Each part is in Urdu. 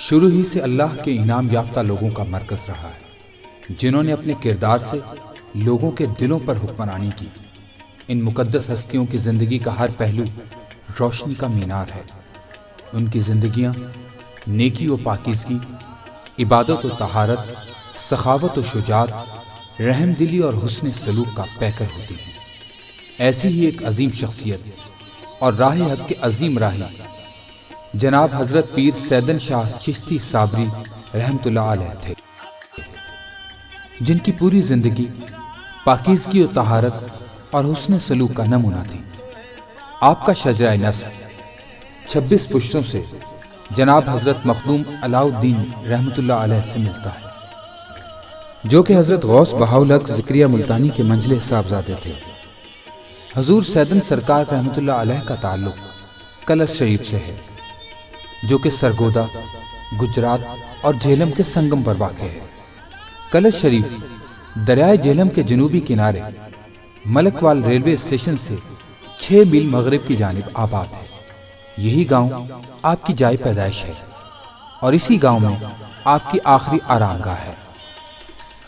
شروع ہی سے اللہ کے انعام یافتہ لوگوں کا مرکز رہا ہے، جنہوں نے اپنے کردار سے لوگوں کے دلوں پر حکمرانی کی۔ ان مقدس ہستیوں کی زندگی کا ہر پہلو روشنی کا مینار ہے۔ ان کی زندگیاں نیکی و پاکیزگی، عبادت و طہارت، سخاوت و شجاعت، رحم دلی اور حسن سلوک کا پیکر ہوتی ہیں۔ ایسی ہی ایک عظیم شخصیت اور راہ حق کے عظیم راہی جناب حضرت پیر سیدن شاہ چشتی صابری رحمت اللہ علیہ تھے، جن کی پوری زندگی پاکیزگی و طہارت اور حسن سلوک کا نمونہ تھی۔ آپ کا شجرہ نسب 26 پشتوں سے جناب حضرت مخدوم علاء الدین رحمت اللہ علیہ سے ملتا ہے، جو کہ حضرت غوث بہاؤالحق زکریا ملتانی کے منزل صاحبزادے تھے۔ حضور سیدن سرکار رحمت اللہ علیہ کا تعلق کلش شریف سے ہے، جو کہ سرگودا، گجرات اور جہلم کے سنگم پر واقع ہے۔ کلش شریف دریائے جہلم کے جنوبی کنارے ملکوال ریلوے اسٹیشن سے 6 میل مغرب کی جانب آباد ہے۔ یہی گاؤں آپ کی جائے پیدائش ہے اور اسی گاؤں میں آپ کی آخری آرام گاہ ہے۔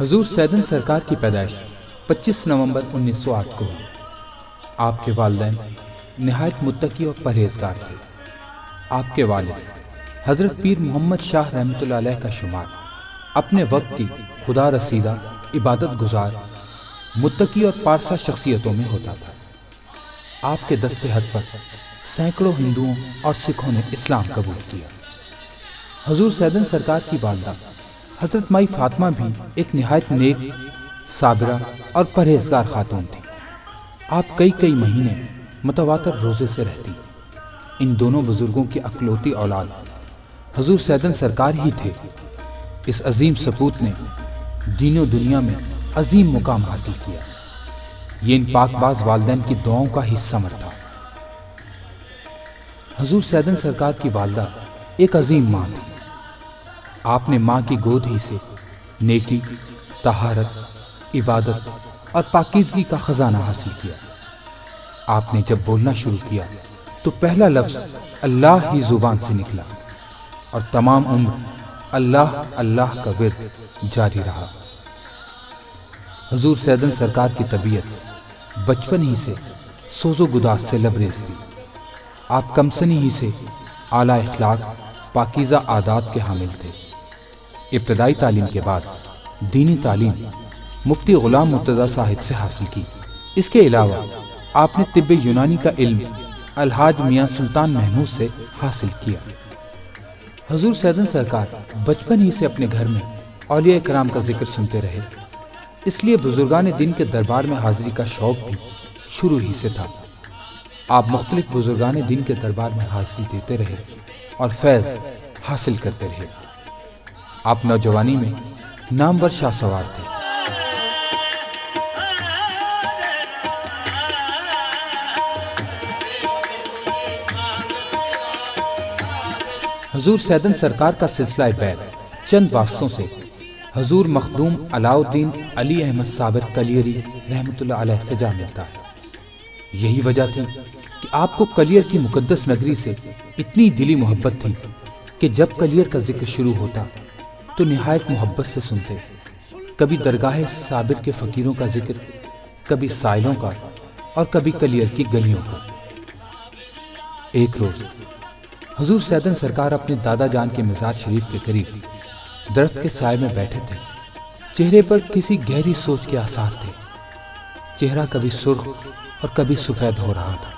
حضور سیدن سرکار کی پیدائش 25 نومبر 1908 کو ہوئی۔ آپ کے والدین نہایت متقی اور پرہیزگار تھے۔ آپ کے والد حضرت پیر محمد شاہ رحمت اللہ علیہ کا شمار اپنے وقت کی خدا رسیدہ، عبادت گزار، متقی اور پارسا شخصیتوں میں ہوتا تھا۔ آپ کے دست خط پر سینکڑوں ہندوؤں اور سکھوں نے اسلام قبول کیا۔ حضور سیدن سرکار کی والدہ حضرت مائی فاطمہ بھی ایک نہایت نیک، صابرہ اور پرہیزگار خاتون تھی۔ آپ کئی مہینے متواتر روزے سے رہتی۔ ان دونوں بزرگوں کی اکلوتی اولاد حضور سیدن سرکار ہی تھے۔ اس عظیم سپوت نے دین و دنیا میں عظیم مقام حاصل کیا۔ یہ ان پاک باز والدین کی دعاؤں کا ہی ثمر تھا۔ حضور سیدن سرکار کی والدہ ایک عظیم ماں تھی۔ آپ نے ماں کی گود ہی سے نیکی، طہارت، عبادت اور پاکیزگی کا خزانہ حاصل کیا۔ آپ نے جب بولنا شروع کیا تو پہلا لفظ اللہ ہی زبان سے نکلا اور تمام عمر اللہ اللہ کا ورد جاری رہا۔ حضور سیدن سرکار کی طبیعت بچپن ہی سے سوز و گداز سے لبریز تھی۔ آپ کمسنی ہی سے اعلیٰ اخلاق، پاکیزہ عادات کے حامل تھے۔ ابتدائی تعلیم کے بعد دینی تعلیم مفتی غلام مرتضیٰ صاحب سے حاصل کی۔ اس کے علاوہ آپ نے طب یونانی کا علم الحاج میاں سلطان محمود سے حاصل کیا۔ حضور سیدن سرکار بچپن ہی سے اپنے گھر میں اولیاء کرام کا ذکر سنتے رہے، اس لیے بزرگان دین کے دربار میں حاضری کا شوق بھی شروع ہی سے تھا۔ آپ مختلف بزرگان دین کے دربار میں حاضری دیتے رہے اور فیض حاصل کرتے رہے۔ آپ نوجوانی میں نامور شاہ سوار تھے۔ حضور سیدن سرکار کا سلسلہ بیعت چند واسطوں سے حضور مخدوم علاء الدین علی احمد ثابت کلیری رحمت اللہ علیہ سے جا ملتا ہے۔ یہی وجہ تھی کہ آپ کو کلیر کی مقدس نگری سے اتنی دلی محبت تھی کہ جب کلیر کا ذکر شروع ہوتا تو نہایت محبت سے سنتے۔ کبھی درگاہ ثابت کے فقیروں کا ذکر، کبھی سائلوں کا اور کبھی کلیر کی گلیوں کا۔ ایک روز حضور سیدن سرکار اپنے دادا جان کے مزار شریف کے قریب درخت کے سائے میں بیٹھے تھے۔ چہرے پر کسی گہری سوچ کے آثار تھے۔ چہرہ کبھی سرخ اور کبھی سفید ہو رہا تھا۔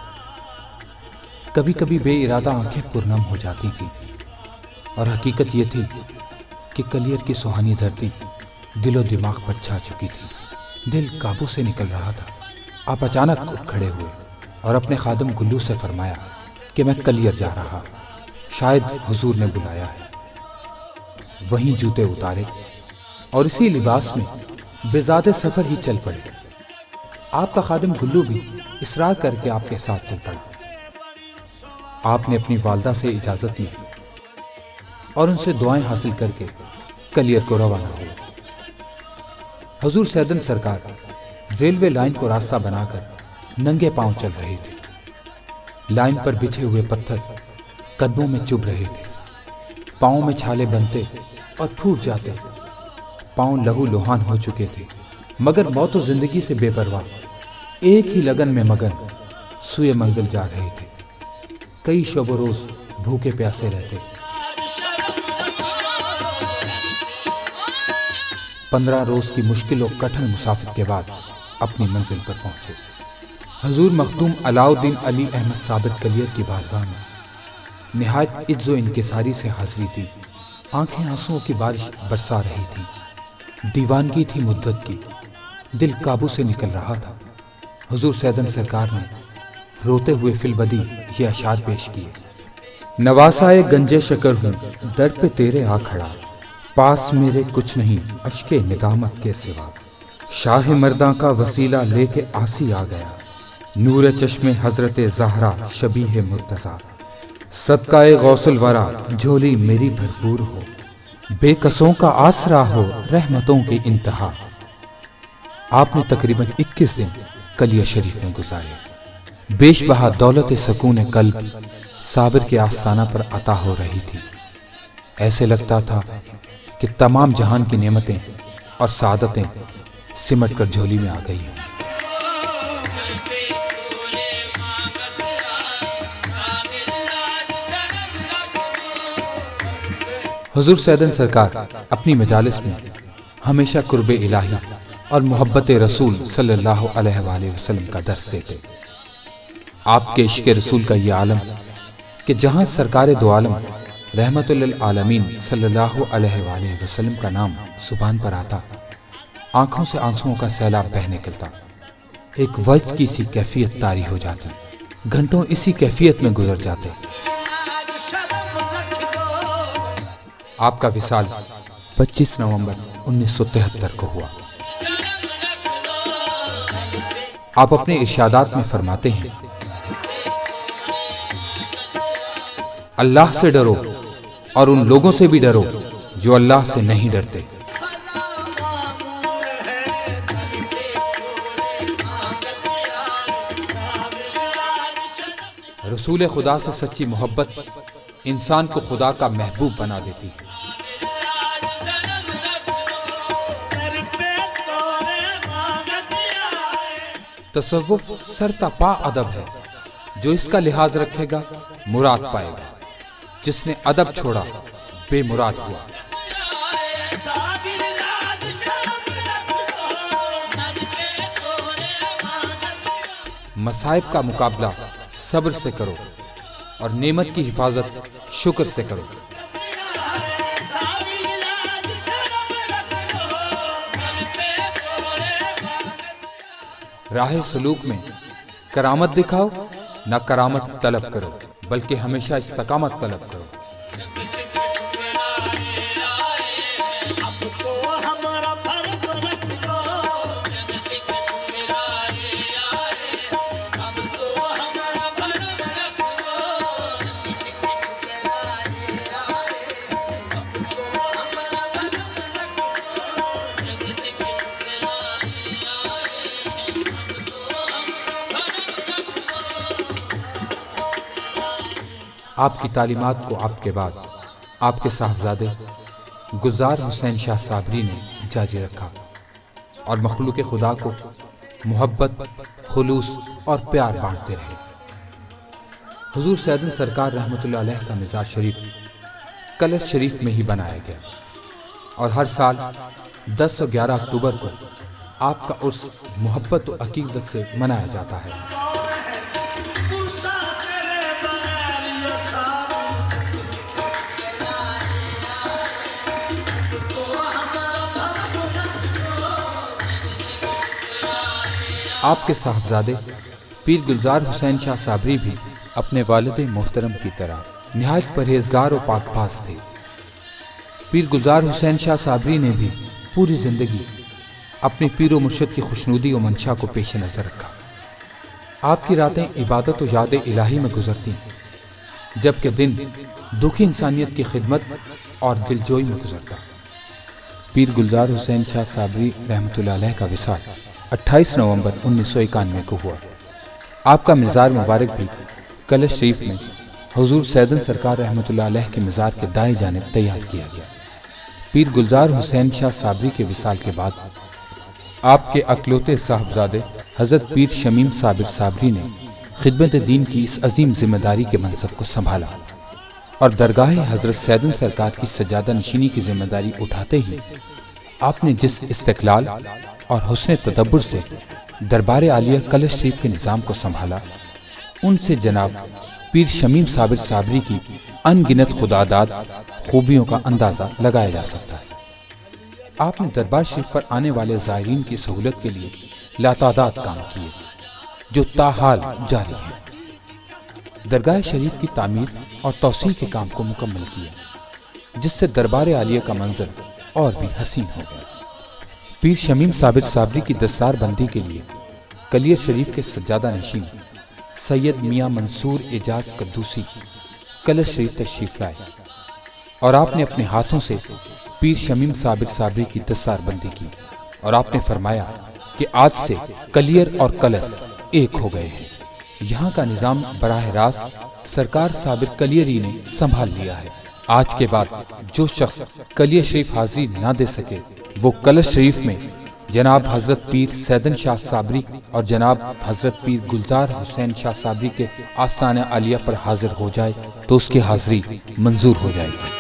کبھی کبھی بے ارادہ آنکھیں پرنم ہو جاتی تھی، اور حقیقت یہ تھی کہ کلیر کی سہانی دھرتی دل و دماغ پر چھا چکی تھی۔ دل قابو سے نکل رہا تھا۔ آپ اچانک اٹھ کھڑے ہوئے اور اپنے خادم گلو سے فرمایا کہ میں کلیر جا رہا، شاید حضور نے بلایا ہے۔ وہیں جوتے اتارے اور اسی لباس میں بزاد سفر ہی چل پڑے۔ آپ کا خادم گلو بھی اصرار کر کے آپ کے ساتھ چل پڑا۔ آپ نے اپنی والدہ سے اجازت لی اور ان سے دعائیں حاصل کر کے کلیر کو روانہ ہوئے۔ حضور سیدن سرکار ریلوے لائن کو راستہ بنا کر ننگے پاؤں چل رہے تھے۔ لائن پر بچھے ہوئے پتھر قدموں میں چبھ رہے تھے۔ پاؤں میں چھالے بنتے اور پھوٹ جاتے، پاؤں لہو لوہان ہو چکے تھے، مگر موت و زندگی سے بے پرواہ ایک ہی لگن میں مگن سوئے منزل جا رہے تھے۔ کئی شب و روز بھوکے پیاسے رہتے، 15 روز کی مشکل و کٹھن مسافت کے بعد اپنی منزل پر پہنچے۔ حضور مخدوم علاؤالدین علی احمد ثابت کلیر کی بارگاہ میں نہایت عجز و انکساری سے حاضری تھی۔ آنکھیں آنسوؤں کی بارش برسا رہی تھی، دیوانگی تھی مدت کی، دل قابو سے نکل رہا تھا۔ حضور سیدن سرکار نے روتے ہوئے فی البدی یہ اشعار پیش کیے: نواسائے گنجے شکر ہوں در پہ تیرے آ کھڑا، پاس میرے کچھ نہیں اشکے ندامت کے سوا، شاہ مرداں کا وسیلہ لے کے آسی آ گیا، نور چشم حضرت زہرا شبیہ مرتضیٰ، صدقہ غوث الورا جھولی میری بھرپور ہو، بے کسوں کا آسرا ہو رحمتوں کی انتہا۔ آپ نے تقریباً 21 دن کلیہ شریف میں گزارے۔ بیش بہا دولت سکون قلب صابر کے آستانہ پر عطا ہو رہی تھی۔ ایسے لگتا تھا کہ تمام جہان کی نعمتیں اور سعادتیں سمٹ کر جھولی میں آ گئی ہیں۔ حضور سیدن سرکار اپنی مجالس میں ہمیشہ قرب الہی اور محبت رسول صلی اللہ علیہ وآلہ وسلم کا درس دیتے۔ آپ کے عشق رسول کا یہ عالم کہ جہاں سرکار دو عالم رحمت للعالمین صلی اللہ علیہ وآلہ وسلم کا نام زبان پر آتا، آنکھوں سے آنسوؤں کا سیلاب بہہ نکلتا، ایک وجد کی سی کیفیت طاری ہو جاتی، گھنٹوں اسی کیفیت میں گزر جاتے۔ آپ کا وصال 25 نومبر 1973 کو ہوا۔ آپ اپنے ارشادات میں فرماتے ہیں: اللہ سے ڈرو اور ان لوگوں سے بھی ڈرو جو اللہ سے نہیں ڈرتے۔ رسول خدا سے سچی محبت انسان کو خدا کا محبوب بنا دیتی ہے۔ تصوف سرتا پا ادب ہے، جو اس کا لحاظ رکھے گا مراد پائے گا، جس نے ادب چھوڑا بے مراد ہوا۔ مصائب کا مقابلہ صبر سے کرو اور نعمت کی حفاظت شکر سے کرو۔ راہ سلوک میں کرامت دکھاؤ نہ کرامت طلب کرو، بلکہ ہمیشہ استقامت طلب کرو۔ آپ کی تعلیمات کو آپ کے بعد آپ کے صاحبزادے گلزار حسین شاہ صابری نے جاری رکھا اور مخلوق خدا کو محبت، خلوص اور پیار بانٹتے رہے۔ حضور سیدن سرکار رحمت اللہ علیہ کا مزار شریف کلش شریف میں ہی بنایا گیا اور ہر سال 10 اور 11 اکتوبر کو آپ کا عرس محبت و عقیدت سے منایا جاتا ہے۔ آپ کے صاحبزادے پیر گلزار حسین شاہ صابری بھی اپنے والد محترم کی طرح نہایت پرہیزگار و پاک باز تھے۔ پیر گلزار حسین شاہ صابری نے بھی پوری زندگی اپنے پیر و مرشد کی خوشنودی و منشا کو پیش نظر رکھا۔ آپ کی راتیں عبادت و یاد الہی میں گزرتی، جبکہ دن دکھی انسانیت کی خدمت اور دلجوئی میں گزرتا۔ پیر گلزار حسین شاہ صابری رحمۃ اللہ علیہ کا وصال 28 نومبر 1991 کو ہوا۔ آپ کا مزار مبارک بھی کلش شریف میں حضور سیدن سرکار رحمۃ اللہ علیہ کے مزار کے دائیں جانب تیار کیا گیا۔ پیر گلزار حسین شاہ صابری کے وصال کے بعد آپ کے اکلوتے صاحبزادے حضرت پیر شمیم صابر صابری نے خدمت دین کی اس عظیم ذمہ داری کے منصب کو سنبھالا اور درگاہ حضرت سیدن سرکار کی سجادہ نشینی کی ذمہ داری اٹھاتے ہی آپ نے جس استقلال اور حسن تدبر سے دربار عالیہ کلش شریف کے نظام کو سنبھالا، ان سے جناب پیر شمیم صابر صابری کی ان گنت خداداد خوبیوں کا اندازہ لگایا جا سکتا ہے۔ آپ نے دربار شریف پر آنے والے زائرین کی سہولت کے لیے لاتعداد کام کیے جو تاحال جاری ہے۔ درگاہ شریف کی تعمیر اور توسیع کے کام کو مکمل کیا جس سے دربار عالیہ کا منظر اور بھی حسین ہو گیا۔ پیر شمیم صابر صابری کی دستار بندی کے لیے کلیر شریف کے سجادہ نشین سید میاں منصور اعجاز قدوسی کلش شریف تشریف لائے اور آپ نے اپنے ہاتھوں سے پیر شمیم صابر صابری کی دستار بندی کی اور آپ نے فرمایا کہ آج سے کلیر اور کلش ایک ہو گئے ہیں۔ یہاں کا نظام براہ راست سرکار صابر کلیری نے سنبھال لیا ہے۔ آج کے بعد جو شخص کلیر شریف حاضری نہ دے سکے وہ کلش شریف میں جناب حضرت پیر سیدن شاہ صابری اور جناب حضرت پیر گلزار حسین شاہ صابری کے آستانہ عالیہ پر حاضر ہو جائے تو اس کی حاضری منظور ہو جائے گی۔